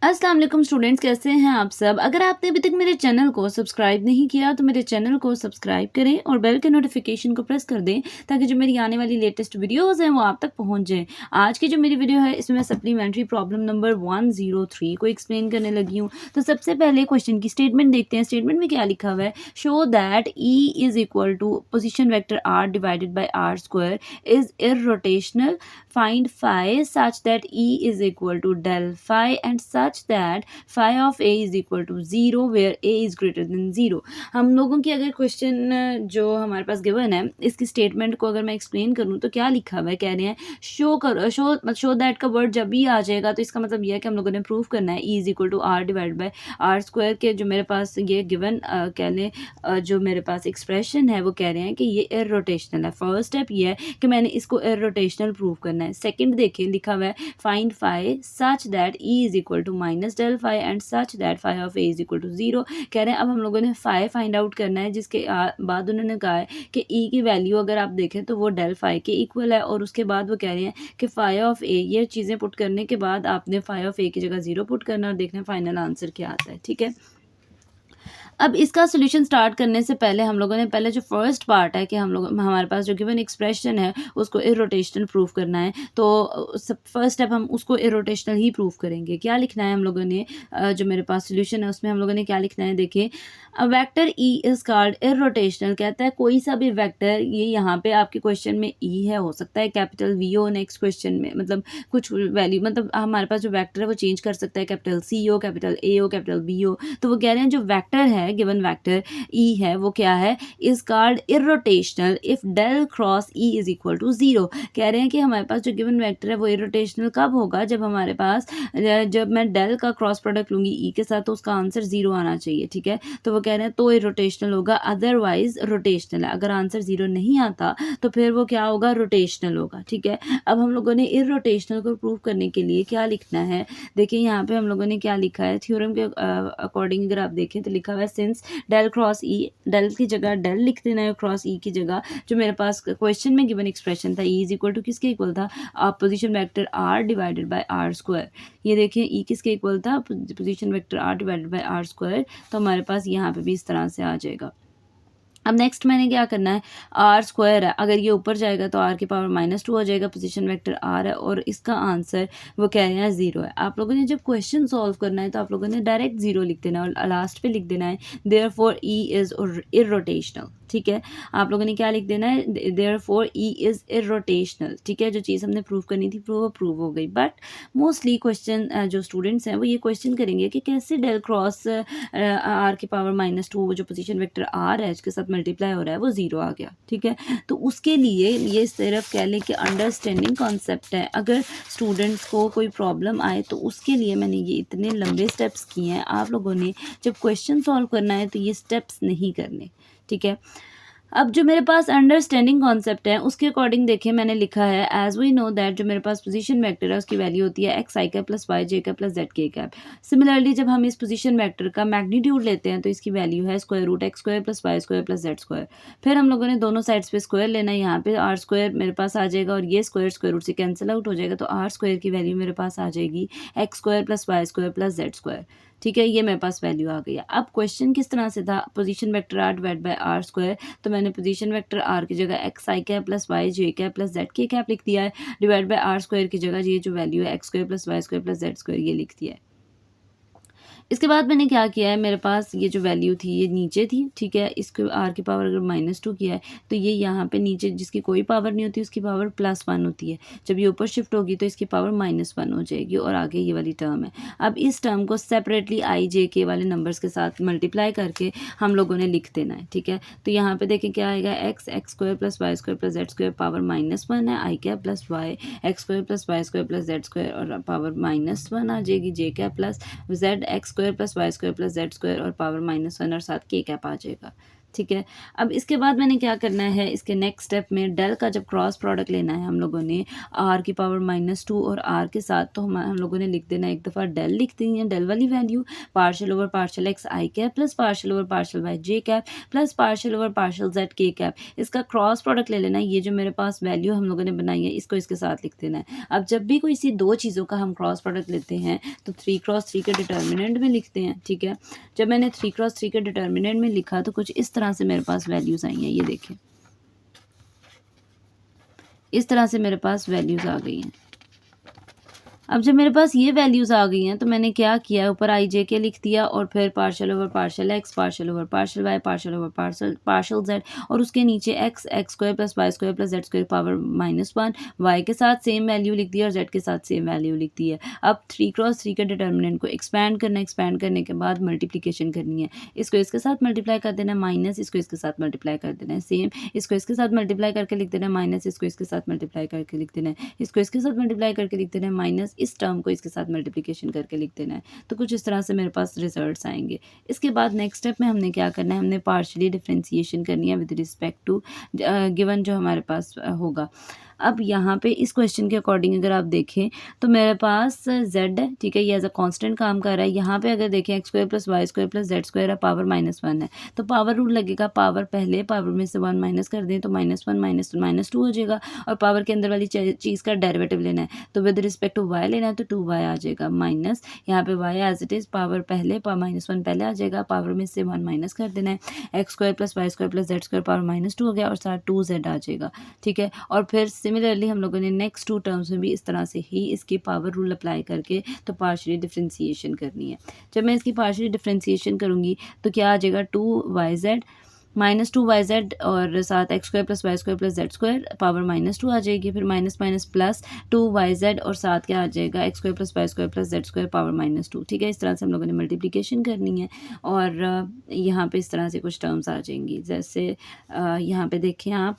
अस्सलाम वालेकुम स्टूडेंट्स, कैसे हैं आप सब। अगर आपने अभी तक मेरे चैनल को सब्सक्राइब नहीं किया तो मेरे चैनल को सब्सक्राइब करें और बेल के नोटिफिकेशन को प्रेस कर दें ताकि जो मेरी आने वाली लेटेस्ट वीडियोस हैं वो आप तक पहुंच जाएं। आज की जो मेरी वीडियो है इसमें मैं सप्लीमेंट्री प्रॉब्लम नंबर 103 को एक्सप्लेन करने लगी हूँ। तो सबसे पहले क्वेश्चन की स्टेटमेंट देखते हैं। स्टेटमेंट में क्या लिखा हुआ है, show that E is equal to position vector R divided by R square is irrotational, find phi such that E is equal to del phi and such that phi of A is equal to 0 where A is greater than 0। हम लोगों की अगर question जो हमारे पास given है इसकी statement को अगर मैं एक्सप्लेन करूँ तो क्या लिखा हुआ है, कह रहे हैं शो दैट का वर्ड जब भी आ जाएगा तो इसका मतलब यह है कि हम लोगों ने प्रूव करना है E is equal to R divide by R square के जो मेरे पास ये गिवन कह लें जो मेरे पास एक्सप्रेशन है वो कह रहे हैं कि ये इररोटेशनल है। फर्स्ट स्टेप ये है कि मैंने इसको इररोटेशनल प्रूव करना है। सेकंड देखिए लिखा हुआ है find phi such that E is equal to minus del phi and such that phi of A is equal to 0। कह रहे हैं अब हम लोगों ने फाई फाइंड आउट करना है जिसके बाद उन्होंने कहा है कि ई की वैल्यू अगर आप देखें तो वो डेल फाई के इक्वल है और उसके बाद वो कह रहे हैं कि फाई ऑफ ए, ये चीज़ें पुट करने के बाद आपने फाई ऑफ ए की जगह 0 पुट करना और देखना फाइनल आंसर क्या आता है। ठीक है, अब इसका सोल्यूशन स्टार्ट करने से पहले हम लोगों ने पहले जो फर्स्ट पार्ट है कि हमारे पास जो गिवन एक्सप्रेशन है उसको इरोटेशनल प्रूफ करना है। तो फर्स्ट स्टेप हम उसको इरोटेशनल ही प्रूफ करेंगे। क्या लिखना है हम लोगों ने, जो मेरे पास सोल्यूशन है उसमें हम लोगों ने क्या लिखना है, देखिए a vector E is called irrotational. कहता है कोई सा भी वेक्टर, ये यहाँ पे आपके क्वेश्चन में ई है, हो सकता है कैपिटल वी हो नेक्स्ट क्वेश्चन में, मतलब कुछ वैल्यू, मतलब हमारे पास जो वेक्टर है वो चेंज कर सकता है, कैपिटल सी हो, कैपिटल ए हो, कैपिटल बी हो। तो वो कह रहे हैं जो वेक्टर है, गिवन वेक्टर ई है, वो क्या है, is called irrotational if del cross E is equal to 0। कह रहे हैं कि हमारे पास जो गिवन वेक्टर है वो इरोटेशनल कब होगा, जब हमारे पास जब मैं डेल का क्रॉस प्रोडक्ट लूंगी ई के साथ तो उसका आंसर 0 आना चाहिए। ठीक है, तो वो कह रहे हैं तो इरोटेशनल होगा, अदरवाइज रोटेशनल है। अगर आंसर 0 नहीं आता तो फिर वो क्या होगा, रोटेशनल होगा। ठीक है, अब हम लोगों ने इरोटेशनल को प्रूव करने के लिए क्या लिखना है, देखिए यहाँ पे हम लोगों ने क्या लिखा है, थ्योरम के अकॉर्डिंग अगर आप देखें तो लिखा हुआ है सिंस डेल क्रॉस ई, डेल की जगह डेल लिख देना है, क्रॉस ई की जगह जो मेरे पास क्वेश्चन में गिवन एक्सप्रेशन था ई इज इक्वल टू किसके इक्वल था, position vector R divided by R square. ये देखिए ई किसके इक्वल था, position vector R divided by R square. तो हमारे पास यहाँ पे भी इस तरह से आ जाएगा। अब नेक्स्ट मैंने क्या करना है, आर स्क्वायर है, अगर ये ऊपर जाएगा तो आर की पावर -2 हो जाएगा, पोजीशन वेक्टर आर है और इसका आंसर वो कह रहे हैं 0 है। आप लोगों ने जब क्वेश्चन सॉल्व करना है तो आप लोगों ने डायरेक्ट 0 लिख देना है और लास्ट पे लिख देना है देयरफॉर ई इज इररोटेशनल। ठीक है, आप लोगों ने क्या लिख देना है, देयरफॉर ई इज इररोटेशनल। ठीक है, जो चीज़ हमने प्रूव करनी थी प्रूव हो गई। बट मोस्टली क्वेश्चन जो स्टूडेंट्स हैं वो ये क्वेश्चन करेंगे कि कैसे डेल क्रॉस आर की पावर -2 जो पोजीशन वेक्टर आर है उसके साथ मल्टीप्लाई हो रहा है वो 0 आ गया। ठीक है, तो उसके लिए ये सिर्फ कह लें कि अंडरस्टैंडिंग कॉन्सेप्ट है। अगर स्टूडेंट्स को कोई प्रॉब्लम आए तो उसके लिए मैंने ये इतने लंबे स्टेप्स किए हैं। आप लोगों ने जब क्वेश्चन सॉल्व करना है तो ये स्टेप्स नहीं करने। ठीक है, अब जो मेरे पास अंडरस्टैंडिंग कॉन्सेप्ट है उसके अकॉर्डिंग देखिए मैंने लिखा है एज वी नो दैट जो मेरे पास पोजीशन वेक्टर है उसकी वैल्यू होती है x I cap plus Y J cap plus Z K cap. Similarly जब हम इस पोजीशन वेक्टर का मैग्नीट्यूड लेते हैं तो इसकी वैल्यू है square root X square plus Y square plus Z square. फिर हम लोगों ने दोनों साइड्स पे स्क्वायर लेना है, यहाँ पे आर स्क्वायर मेरे पास आ जाएगा और ये स्क्वायर रूट से कैंसिल आउट हो जाएगा, तो आर स्क्वायर की वैल्यू मेरे पास आ जाएगी X square plus Y square plus Z square. ठीक है, ये मेरे पास वैल्यू आ गई है। अब क्वेश्चन किस तरह से था, position vector R divide by R square, तो मैंने पोजीशन वेक्टर आर की जगह X I cap plus Y J cap plus Z K cap लिख दिया है, डिवाइड बाय आर स्क्वायर की जगह ये जो वैल्यू है X square plus Y square plus Z square ये लिख दिया है। इसके बाद मैंने क्या किया है, मेरे पास ये जो वैल्यू थी ये नीचे थी। ठीक है, इसको आर की पावर अगर -2 किया है तो ये यहाँ पे नीचे जिसकी कोई पावर नहीं होती उसकी पावर +1 होती है। जब ये ऊपर शिफ्ट होगी तो इसकी पावर -1 हो जाएगी और आगे ये वाली टर्म है। अब इस टर्म को सेपरेटली आई जे के वाले नंबर्स के साथ मल्टीप्लाई करके हम लोगों ने लिख देना है। ठीक है, तो यहाँ पे देखें क्या आएगा, X square plus Y square plus Z square power -1 है, I cap plus Y X square plus Y square plus Z square और पावर -1 आ जाएगी, J cap plus Z X square plus Y square plus Z square और power -1 और साथ के cap आ जाएगा। ठीक है। अब इसके बाद मैंने क्या करना है, इसके नेक्स्ट स्टेप में डेल का जब क्रॉस प्रोडक्ट लेना है हम लोगों ने आर की पावर -2 और आर के साथ, तो हम लोगों ने लिख देना है, एक दफ़ा डेल लिख दी है, डेल वाली value partial over partial X I cap plus partial over partial Y J cap plus partial over partial Z K cap. इसका क्रॉस प्रोडक्ट ले लेना है। ये जो मेरे पास वैल्यू हम लोगों ने बनाई है इसको इसके साथ लिख देना है। अब जब भी कोई इसी दो चीज़ों का हम क्रॉस प्रोडक्ट लेते हैं तो 3×3 के डिटर्मिनेंट में लिखते हैं, ठीक है। जब मैंने 3×3 के डिटर्मिनेंट में लिखा तो कुछ इस तरह से मेरे पास वैल्यूज़ आई हैं, ये देखें, इस तरह से मेरे पास वैल्यूज़ आ गई हैं। अब जब मेरे पास ये वैल्यूज़ आ गई हैं तो मैंने क्या किया, ऊपर आई जे के लिख दिया और फिर partial over partial X, partial over partial Y, partial over partial Z और उसके नीचे X square plus Y square plus Z square power -1, Y के साथ सेम वैल्यू लिख दी और जेड के साथ सेम वैल्यू लिख दी है। अब 3×3 के डिटर्मिनेंट को एक्सपैंड करना है, एक्सपैंड करने के बाद मल्टीप्लिकेशन करनी है। इसको इसके साथ मल्टीप्लाई कर देना है, माइनस इसको इसके साथ मल्टीप्लाई कर देना है, सेम इसको इसके साथ मल्टीप्लाई करके लिख देना है, माइनस इसको इसके साथ मल्टीप्लाई करके लिख देना है, इसको इसके साथ मल्टीप्लाई करके लिख देना है, माइनस इस टर्म को इसके साथ मल्टीप्लिकेशन करके लिख देना है। तो कुछ इस तरह से मेरे पास रिजल्ट्स आएंगे। इसके बाद नेक्स्ट स्टेप में हमने क्या करना है, हमने पार्शियली डिफरेंशिएशन करनी है विद रिस्पेक्ट टू गिवन जो हमारे पास होगा। अब यहाँ पे इस क्वेश्चन के अकॉर्डिंग अगर आप देखें तो मेरे पास z है, ठीक है, ये एज अ कांस्टेंट काम कर रहा है। यहाँ पे अगर देखें X square plus Y square plus Z square है, पावर -1 है, तो पावर रूल लगेगा, पावर पहले पावर में से 1 माइनस कर दें तो -1 -2 हो जाएगा और पावर के अंदर वाली चीज़ का डेरिवेटिव लेना है तो विद रिस्पेक्ट टू y लेना है तो 2y आ जाएगा, माइनस यहाँ पे y as it is power पहले -1 पहले आ जाएगा, पावर में से 1 माइनस कर देना है, X square plus Y square plus Z square power -2 हो गया और साथ 2z आ जाएगा, ठीक है। और फिर सिमिलरली हम लोगों ने नेक्स्ट 2 टर्म्स में भी इस तरह से ही इसकी पावर रूल अप्लाई करके तो पार्शियली डिफरेंशिएशन करनी है। जब मैं इसकी पार्शियली डिफरेंशिएशन करूँगी तो क्या आ जाएगा, 2yz -2yz और साथ X square plus Y square plus Z square power -2 आ जाएगी, फिर माइनस माइनस प्लस 2yz और साथ क्या आ जाएगा, X square plus Y square plus Z square power -2, ठीक है। इस तरह से हम लोगों ने मल्टीप्लिकेशन करनी है और यहाँ पे इस तरह से कुछ टर्म्स आ जाएंगी। जैसे यहाँ पे देखें आप,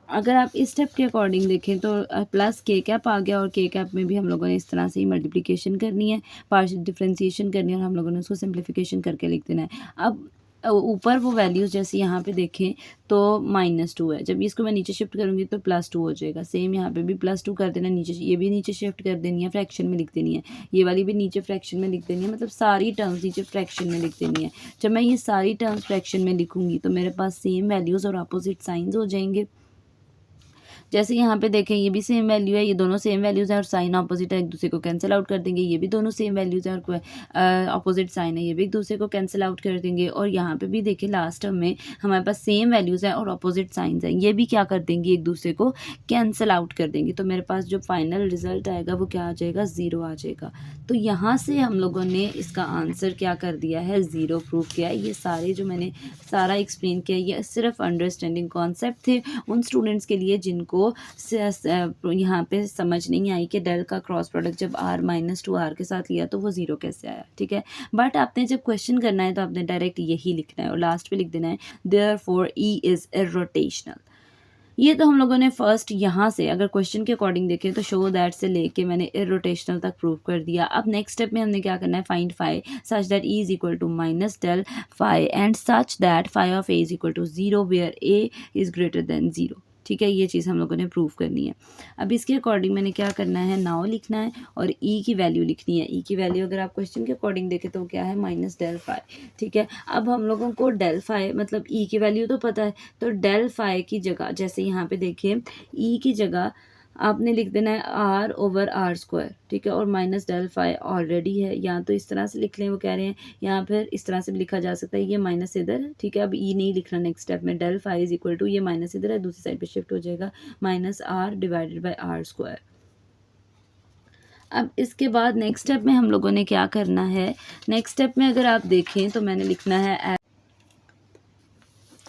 अगर आप इस स्टेप के अकॉर्डिंग देखें तो प्लस के कैप आ गया और के कैप में भी हम लोगों ने इस तरह से ही मल्टीप्लिकेशन करनी है, पार्शियल डिफरेंशिएशन करनी है और हम लोगों ने उसको सिंप्लीफिकेशन करके लिख देना है। अब ऊपर वो वैल्यूज़ जैसे यहाँ पे देखें तो -2 है, जब इसको मैं नीचे शिफ्ट करूँगी तो +2 हो जाएगा, सेम यहाँ पे भी +2 कर देना, नीचे ये भी नीचे शिफ्ट कर देनी है, फ्रैक्शन में लिख देनी है, ये वाली भी नीचे फ्रैक्शन में लिख देनी है, मतलब सारी टर्म्स नीचे फ्रैक्शन में लिख देनी है। जब मैं ये सारी टर्म्स फ्रैक्शन में लिखूँगी तो मेरे पास सेम वैल्यूज़ और अपोजिट साइंस हो जाएंगे। जैसे यहाँ पे देखें ये भी सेम वैल्यू है, ये दोनों सेम वैल्यूज़ हैं और साइन अपोजिट है, एक दूसरे को कैंसिल आउट कर देंगे, ये भी दोनों सेम वैल्यूज़ हैं और अपोजिट साइन है, ये भी एक दूसरे को कैंसिल आउट कर देंगे। और यहाँ पे भी देखें लास्ट टर्म में हमारे पास सेम वैल्यूज़ हैं और अपोजिट साइंस हैं, ये भी क्या कर देंगी, एक दूसरे को कैंसिल आउट कर देंगे। तो मेरे पास जो फाइनल रिजल्ट आएगा वो क्या आ जाएगा, 0 आ जाएगा। तो यहाँ से हम लोगों ने इसका आंसर क्या कर दिया है, 0 प्रूव किया है। ये सारे जो मैंने सारा एक्सप्लेन किया ये सिर्फ अंडरस्टैंडिंग कॉन्सेप्ट थे उन स्टूडेंट्स के लिए जिनको यहाँ पे समझ नहीं आई कि डेल का क्रॉस प्रोडक्ट जब r -2 r के साथ लिया तो वो 0 कैसे आया, ठीक है। बट आपने जब क्वेश्चन करना है तो आपने डायरेक्ट यही लिखना है और लास्ट पे लिख देना है देयरफॉर E इज़ इर्रोटेशनल। ये तो हम लोगों ने फर्स्ट यहाँ से अगर क्वेश्चन के अकॉर्डिंग देखें तो शो दैट से लेके मैंने इर्रोटेशनल तक प्रूव कर दिया। अब नेक्स्ट स्टेप में हमने क्या करना है, find phi such that E is equal to minus del phi and such that phi of A is equal to 0 where A is greater than 0, ठीक है। ये चीज़ हम लोगों ने प्रूव करनी है। अब इसके अकॉर्डिंग मैंने क्या करना है, नाउ लिखना है और ई की वैल्यू लिखनी है। ई की वैल्यू अगर आप क्वेश्चन के अकॉर्डिंग देखें तो क्या है, -del-phi, ठीक है। अब हम लोगों को del-phi मतलब ई की वैल्यू तो पता है, तो del-phi की जगह जैसे यहाँ पे देखिए ई की जगह आपने लिख देना है r/r², ठीक है, और -del-phi ऑलरेडी है, या तो इस तरह से लिख लें वो कह रहे हैं, या फिर इस तरह से भी लिखा जा सकता है, ये माइनस इधर है, ठीक है। अब ई नहीं लिखना नेक्स्ट स्टेप में, del-phi इज इक्वल टू ये माइनस इधर है दूसरी साइड पे शिफ्ट हो जाएगा -r/r²। अब इसके बाद नेक्स्ट स्टेप में हम लोगों ने क्या करना है, नेक्स्ट स्टेप में अगर आप देखें तो मैंने लिखना है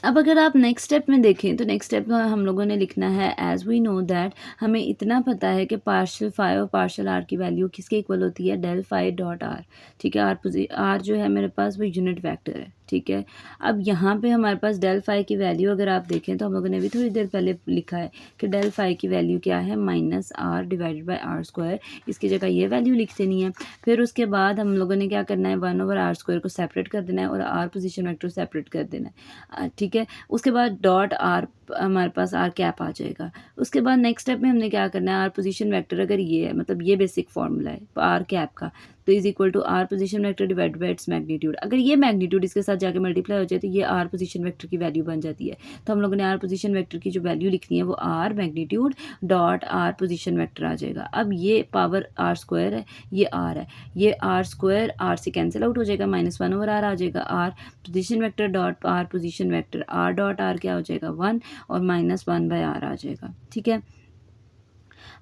अब अगर आप नेक्स्ट स्टेप में देखें तो नेक्स्ट स्टेप में हम लोगों ने लिखना है एज वी नो दैट, हमें इतना पता है कि पार्शियल फाई और पार्शियल आर की वैल्यू किसके इक्वल होती है, del-phi डॉट आर, ठीक है। आर जो है मेरे पास वो यूनिट वेक्टर है, ठीक है। अब यहाँ पे हमारे पास डेल फाई की वैल्यू अगर आप देखें तो हम लोगों ने अभी थोड़ी देर पहले लिखा है कि डेल फाई की वैल्यू क्या है, -r divided by R square. इसकी जगह ये वैल्यू लिख देनी है। फिर उसके बाद हम लोगों ने क्या करना है, 1/r स्क्वायर को सेपरेट कर देना है और r पोजीशन वेक्टर सेपरेट कर देना है, ठीक है। उसके बाद डॉट r हमारे पास r कैप आ जाएगा। उसके बाद नेक्स्ट स्टेप में हमने क्या करना है, r पोजीशन वेक्टर अगर ये है, मतलब ये बेसिक फॉर्मूला है r कैप का, तो is equal to r position vector divide by its magnitude. अगर ये मैग्नीट्यूड इसके साथ जाके मल्टीप्लाई हो जाए तो ये r पोजीशन वेक्टर की वैल्यू बन जाती है। तो हम लोगों ने r पोजीशन वेक्टर की जो वैल्यू लिखनी है वो r magnitude dot r position vector आ जाएगा। अब ये पावर r स्क्वायर है, ये r है, ये r स्क्वायर r से कैंसिल आउट हो जाएगा, -1/r आ जाएगा। r position vector dot r position vector r dot r क्या हो जाएगा 1 और -1/r आ जाएगा, ठीक है।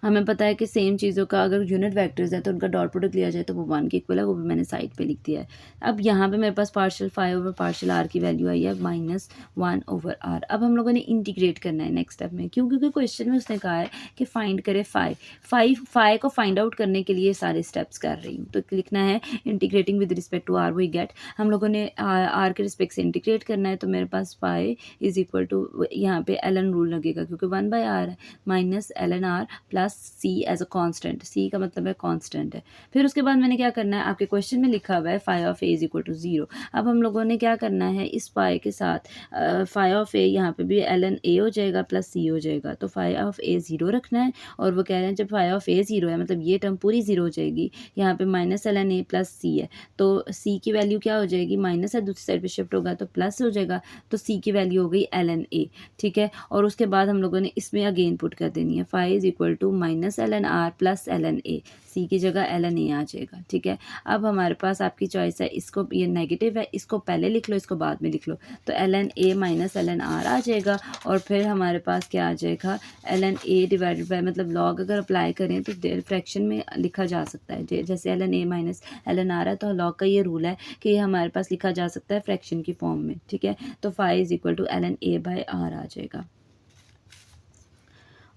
हमें पता है कि सेम चीज़ों का अगर यूनिट वेक्टर्स है तो उनका डॉट प्रोडक्ट लिया जाए तो वो 1 के इक्वल है, वो भी मैंने साइड पे लिख दिया है। अब यहाँ पे मेरे पास partial phi over partial R की वैल्यू आई है -1/r। अब हम लोगों ने इंटीग्रेट करना है नेक्स्ट स्टेप में, क्योंकि क्वेश्चन में उसने कहा है कि फाइंड करे फाई को फाइंड आउट करने के लिए सारे स्टेप्स कर रही हूँ। तो लिखना है integrating with respect to R, we get, हम लोगों ने आर के रिस्पेक्ट से इंटीग्रेट करना है, तो मेरे पास फाई इज इक्वल टू यहाँ पे ln रूल लगेगा क्योंकि 1/r है, -ln r plus c as a constant, c का मतलब है कांस्टेंट है। फिर उसके बाद मैंने क्या करना है, आपके क्वेश्चन में लिखा हुआ है phi of a is equal to 0। अब हम लोगों ने क्या करना है, इस फाई के साथ फाई ऑफ a यहाँ पे भी ln a हो जाएगा प्लस c हो जाएगा, तो फाई ऑफ a 0 रखना है। और वो कह रहे हैं जब फाई ऑफ a 0 है मतलब ये टर्म पूरी 0 हो जाएगी, यहाँ पे -ln a प्लस c है, तो c की वैल्यू क्या हो जाएगी, माइनस है, दूसरी साइड पे शिफ्ट होगा तो प्लस हो जाएगा, तो c की वैल्यू हो गई ln a, ठीक है। और उसके बाद हम लोगों ने इसमें अगेन पुट कर देनी है, phi is equal to -ln r plus ln a, c की जगह ln a आ जाएगा, ठीक है। अब हमारे पास आपकी चॉइस है, इसको ये नेगेटिव है, इसको पहले लिख लो, इसको बाद में लिख लो, तो ln a minus ln r आ जाएगा। और फिर हमारे पास क्या आ जाएगा, ln a डिवाइडेड बाय, मतलब लॉग अगर अप्लाई करें तो फ्रैक्शन में लिखा जा सकता है, जैसे ln a minus ln r है तो लॉग का ये रूल है कि ये हमारे पास लिखा जा सकता है फ्रैक्शन की फॉर्म में, ठीक है। तो phi is equal to ln a by r आ जाएगा,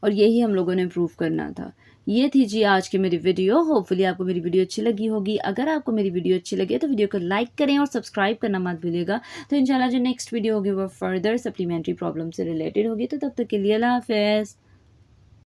और यही हम लोगों ने प्रूव करना था। ये थी जी आज की मेरी वीडियो। होपफुली आपको मेरी वीडियो अच्छी लगी होगी। अगर आपको मेरी वीडियो अच्छी लगे तो वीडियो को लाइक करें और सब्सक्राइब करना मत भूलिएगा। तो इंशाल्लाह जो नेक्स्ट वीडियो होगी वो फर्दर सप्लीमेंट्री प्रॉब्लम से रिलेटेड होगी। तो तब तक के लिए अल्लाह हाफ़िज़।